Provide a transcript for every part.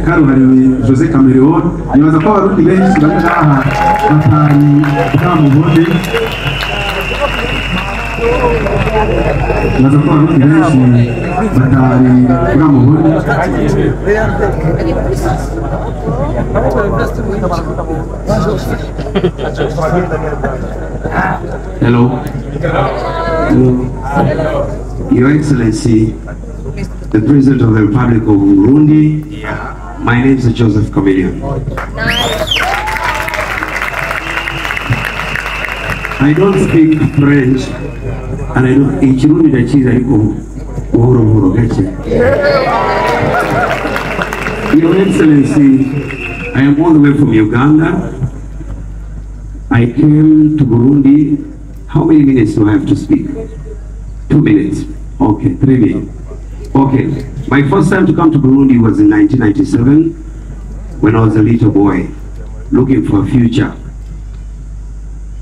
karuhariwe Jose Chameleone nibaza ko abarundi benshi bari ngaha batari bwamubone nibaza ko abarundi benshi batari bwamubone Hello. Your Excellency, the President of the Republic of Burundi. Yeah. My name is Joseph Chameleone. I don't speak French, and I don't. Ikirundi ndachiza yuko buhoro buhoro gache. Your Excellency, I am all the way from Uganda. I came to Burundi. How many minutes do I have to speak? 2 minutes. Okay, 3 minutes. Okay, my first time to come to Burundi was in 1997 when I was a little boy looking for a future.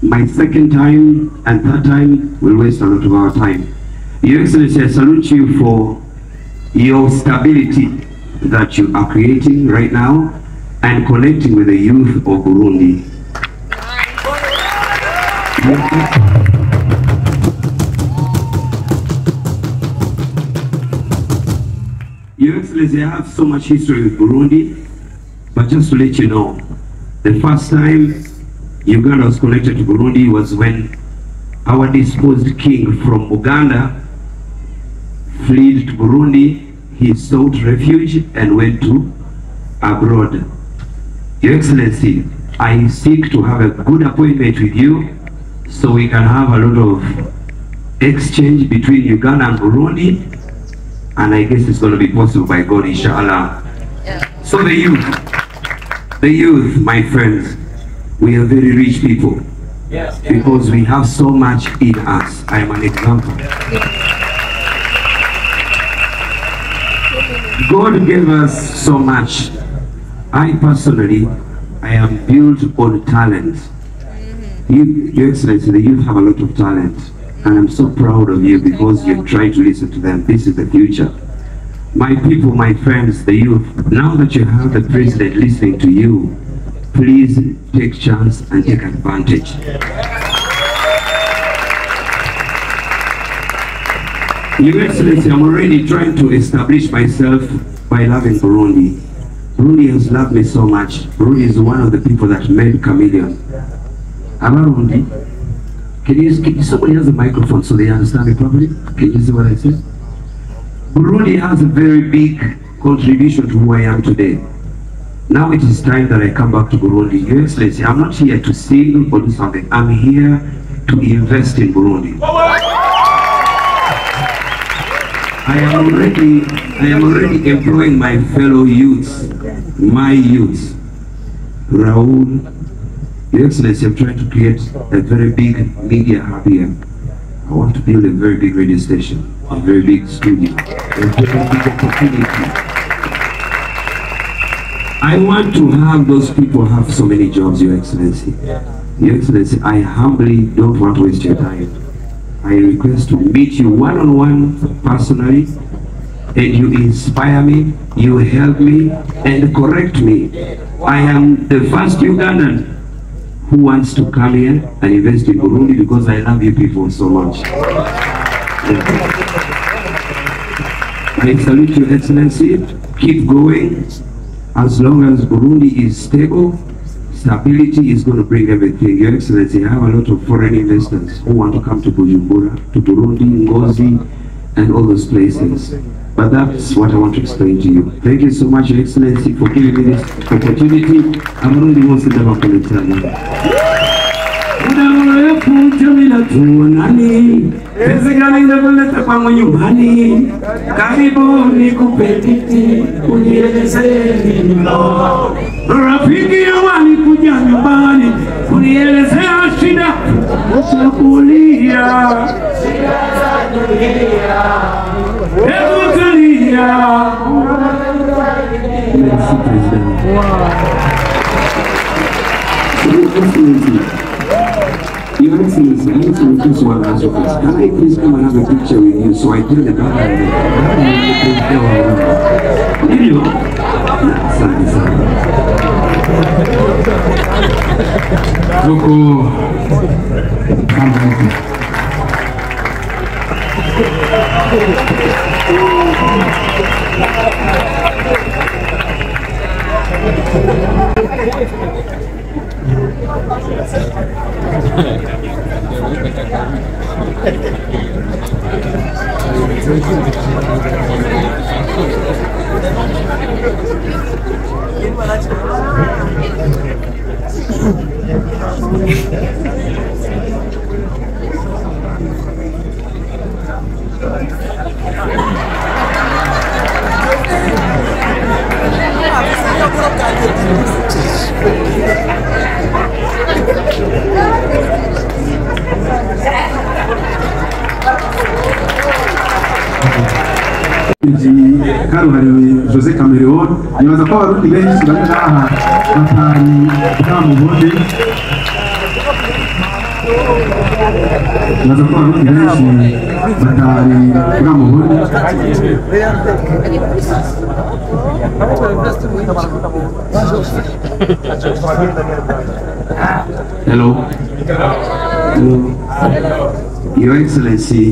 My second time and third time will waste a lot of our time. Your Excellency, I salute you for your stability that you are creating right now and connecting with the youth of Burundi. Your Excellency, I have so much history with Burundi, but just to let you know, the first time Uganda was connected to Burundi was when our disposed king from Uganda fled to Burundi. He sought refuge and went to abroad. Your Excellency, I seek to have a good appointment with you so we can have a lot of exchange between Uganda and Burundi, and I guess it's going to be possible by God, inshallah. Yeah. So the youth, my friends, we are very rich people. Yes. Because we have so much in us. I am an example. God gave us so much. I personally, I am built on talent. Your Excellency, the youth have a lot of talent, and I'm so proud of you because you're trying to listen to them. This is the future. My people, my friends, the youth, now that you have the president listening to you, please take chance and take advantage. Your Excellency, I'm already trying to establish myself by loving Burundi. Burundi has loved me so much. Burundi is one of the people that made Chameleone. Burundi, can somebody has a microphone so they understand me properly? Can you see what I said? Burundi has a very big contribution to who I am today. Now it is time that I come back to Burundi. Your Excellency, I'm not here to sing or do something. I'm here to invest in Burundi. I am already employing my fellow youths, my youths. Raoul, Your Excellency, I'm trying to create a very big media hub here. I want to build a very big radio station, a very big studio, a very big opportunity. I want to have those people have so many jobs, Your Excellency. Your Excellency, I humbly don't want to waste your time. I request to meet you one-on-one personally, and you inspire me, you help me, and correct me. I am the first Ugandan who wants to come here and invest in Burundi because I love you people so much. I salute Your Excellency. Keep going. As long as Burundi is stable, stability is going to bring everything. Your Excellency, I have a lot of foreign investors who want to come to Bujumbura, to Burundi, Ngozi, and all those places. But that's what I want to explain to you. Thank you so much, Your Excellency, for giving me this opportunity. I'm really want to never connect rafiki yawani kuja nyumbani kunielezea shida za kulia. Hebu tulia. Merci, President. Your Excellency, I need to request one last request. Can I please come and have a picture with you so I tell the Bana Jose Chameleone, nibaza ko abarundi benshi bari ngaha batari bwamubone. Nibaza ko abarundi benshi batari bwamubone. Hello. Hello. Your Excellency,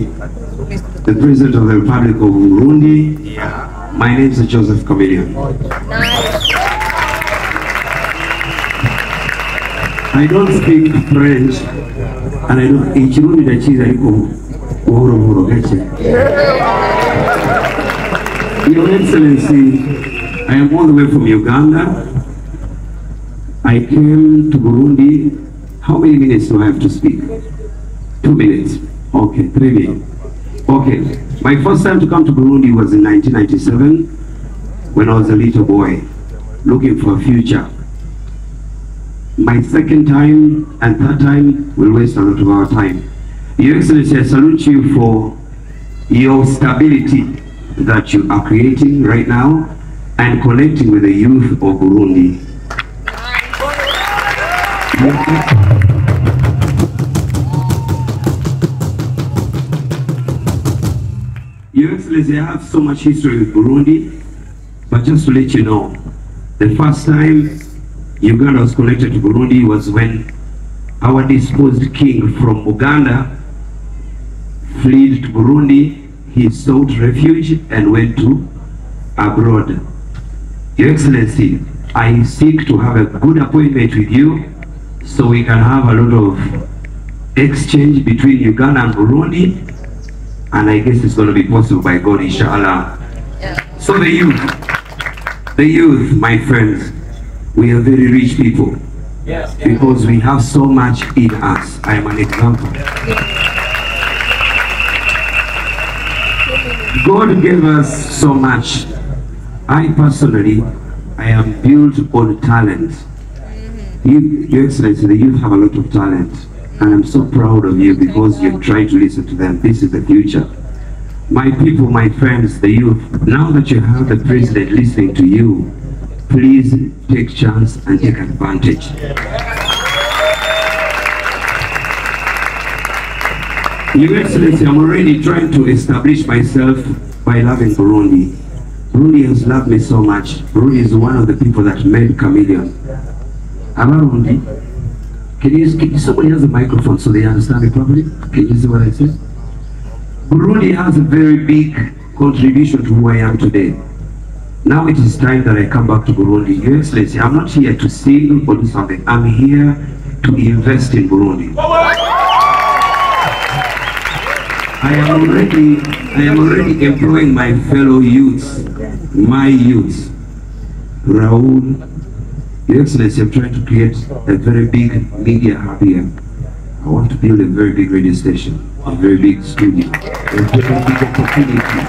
the President of the Republic of Burundi. My name is Joseph Chameleone. I don't speak French, and I don't. Ikirundi ndachiza iko buhoro gache. Your Excellency, I am all the way from Uganda. I came to Burundi. How many minutes do I have to speak? 2 minutes. Okay, 3 minutes. Okay, my first time to come to Burundi was in 1997 when I was a little boy looking for a future. My second time and third time will waste a lot of our time. Your Excellency, I salute you for your stability that you are creating right now and connecting with the youth of Burundi. Your Excellency, I have so much history with Burundi, but just to let you know, the first time Uganda was connected to Burundi was when our disposed king from Uganda fled to Burundi. He sought refuge and went to abroad. Your Excellency, I seek to have a good appointment with you so we can have a lot of exchange between Uganda and Burundi, and I guess it's going to be possible by God, inshallah. Yeah. So the youth, my friends, we are very rich people. Yes. Because we have so much in us. I am an example. God gave us so much. I personally, I am built on talent. Your Excellency, the youth have a lot of talent. And I'm so proud of you because you're trying to listen to them. This is the future. My people, my friends, the youth, now that you have the president listening to you, please take chance and take advantage. Your Excellency, I'm already trying to establish myself by loving Burundi. Burundi has loved me so much. Burundi is one of the people that made Chameleone. Burundi. Can somebody has a microphone so they understand it properly? Can you see what I say? Burundi has a very big contribution to who I am today. Now it is time that I come back to Burundi. Your Excellency, I'm not here to sing or do something. I'm here to invest in Burundi. I am already employing my fellow youths, my youths. Raul, Your Excellency, I'm trying to create a very big media hub here. I want to build a very big radio station, a very big studio, a very big opportunity.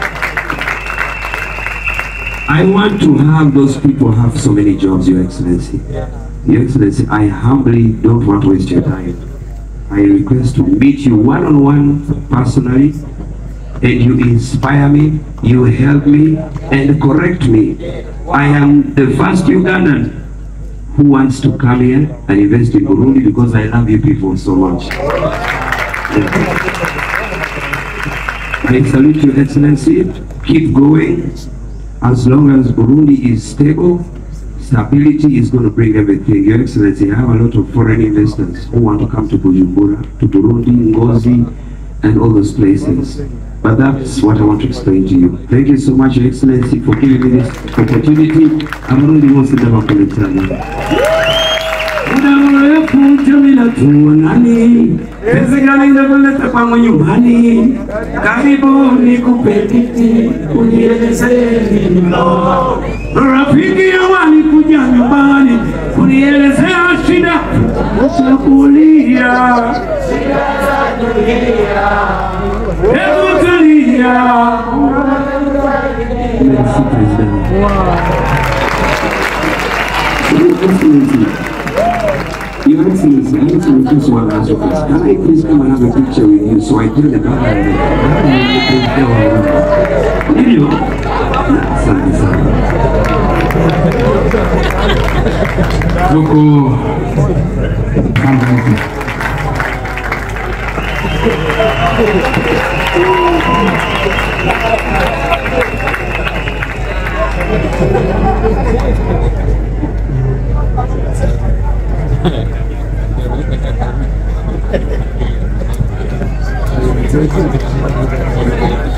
I want to have those people have so many jobs, Your Excellency. Your Excellency, I humbly don't want to waste your time. I request to meet you one-on-one personally, and you inspire me, you help me, and correct me. I am the first Ugandan who wants to come here and invest in Burundi because I love you people so much. I salute Your Excellency. Keep going. As long as Burundi is stable, stability is going to bring everything. Your Excellency, I have a lot of foreign investors who want to come to Bujumbura, to Burundi, Ngozi, and all those places. But that's what I want to explain to you. Thank you so much, Your Excellency, for giving me this opportunity. I'm really most of them up. Karibuni kupetiti unielezeni rafiki ya wali kuja nyumbani unielezea shida utakulia hebu tulia. Merci, President. Your Excellency, I need to request one last request. Can I please come and have a picture with you so I tell the Bana and you know? Thank you.